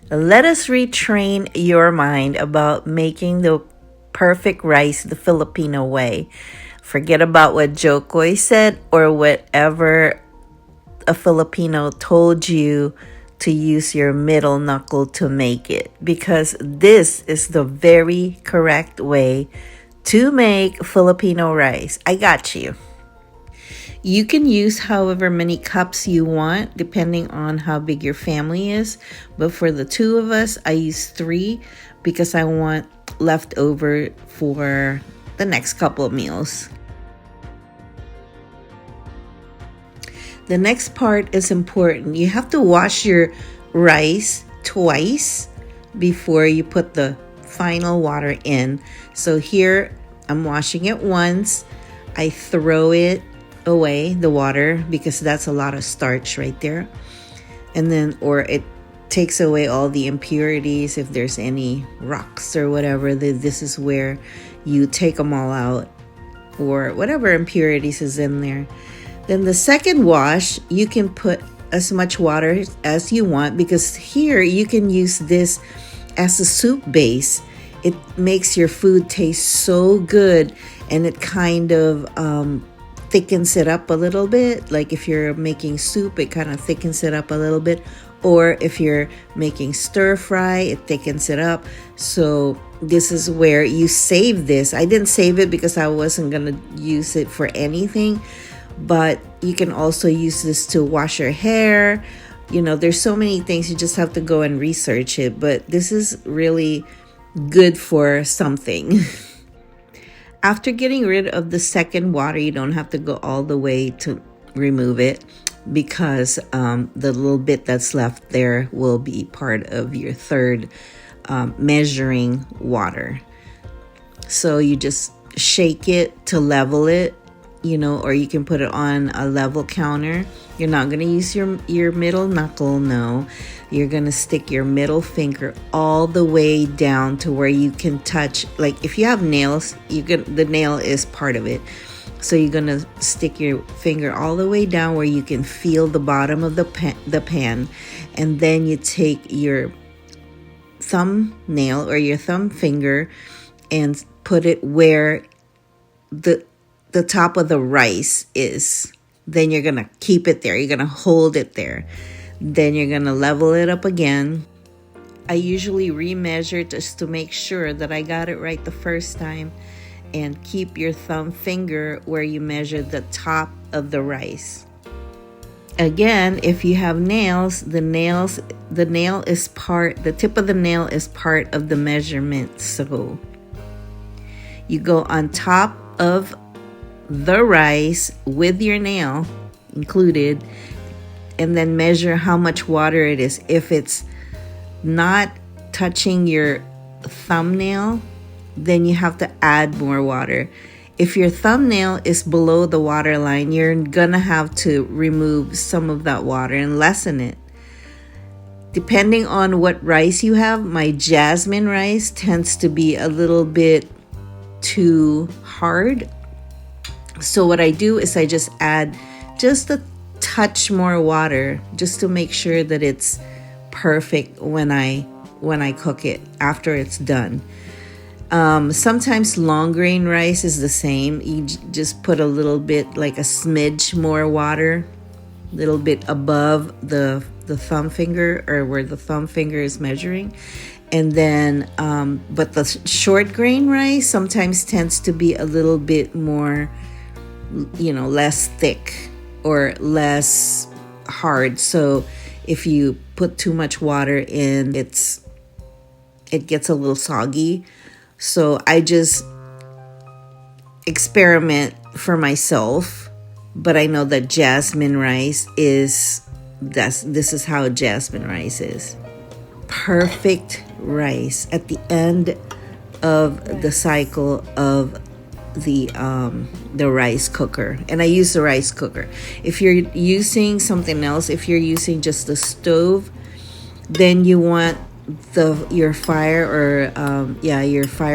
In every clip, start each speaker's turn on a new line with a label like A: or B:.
A: Let us retrain your mind about making the perfect rice the Filipino way. Forget about what Jokoy said or whatever a Filipino told you to use your middle knuckle to make it, because this is the very correct way to make Filipino rice. I got you. You can use however many cups you want depending on how big your family is. But for the two of us, I use 3 because I want leftover for the next couple of meals. The next part is important. You have to wash your rice twice before you put the final water in. So here I'm washing it once. I throw it away, the water, because that's a lot of starch right there. And then, or it takes away all the impurities if there's any rocks or whatever. This is where you take them all out, or whatever impurities is in there. Then the second wash, you can put as much water as you want, because here you can use this as a soup base. It makes your food taste so good, and it kind of thickens it up a little bit. Like if you're making soup, it kind of thickens it up a little bit. Or if you're making stir fry, it thickens it up. So this is where you save this. I didn't save it because I wasn't going to use it for anything. But you can also use this to wash your hair. You know, there's so many things. You just have to go and research it. But this is really good for something. After getting rid of the second water, you don't have to go all the way to remove it, because the little bit that's left there will be part of your third measuring water. So you just shake it to level it, you know, or you can put it on a level counter. You're not going to use your middle knuckle, no. You're going to stick your middle finger all the way down to where you can touch. Like if you have nails, the nail is part of it. So you're going to stick your finger all the way down where you can feel the bottom of the pan. And then you take your thumbnail or your thumb finger and put it where the top of the rice is. Then you're going to keep it there. You're going to hold it there. Then you're going to level it up again. I usually remeasure just to make sure that I got it right the first time. And keep your thumb finger where you measure the top of the rice. Again, if you have nails, the tip of the nail is part of the measurement. So you go on top of the rice with your nail included, and then measure how much water it is. If it's not touching your thumbnail, then you have to add more water. If your thumbnail is below the water line, you're gonna have to remove some of that water and lessen it. Depending on what rice you have, my jasmine rice tends to be a little bit too hard. So what I do is I just add just a touch more water just to make sure that it's perfect when I cook it after it's done. Sometimes long grain rice is the same. You just put a little bit, like a smidge more water, a little bit above the thumb finger, or where the thumb finger is measuring. And then, but the short grain rice sometimes tends to be a little bit more, less thick or less hard. So if you put too much water in, it gets a little soggy. So I just experiment for myself, but I know that jasmine rice this is how jasmine rice is. Perfect rice at the end of the cycle of the rice cooker. And I use the rice cooker. If you're using something else, if you're using just the stove, then you want your fire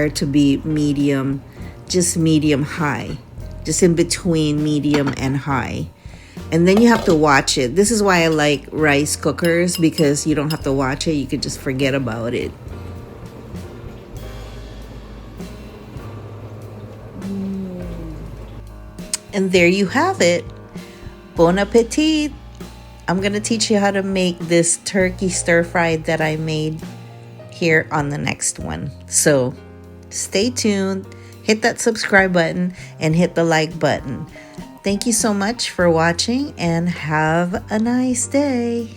A: to be medium, just medium high, just in between medium and high. And then you have to watch it. This is why I like rice cookers, because you don't have to watch it. You could just forget about it. And there you have it. Bon appetit. I'm going to teach you how to make this turkey stir fry that I made here on the next one. So stay tuned, hit that subscribe button, and hit the like button. Thank you so much for watching, and have a nice day.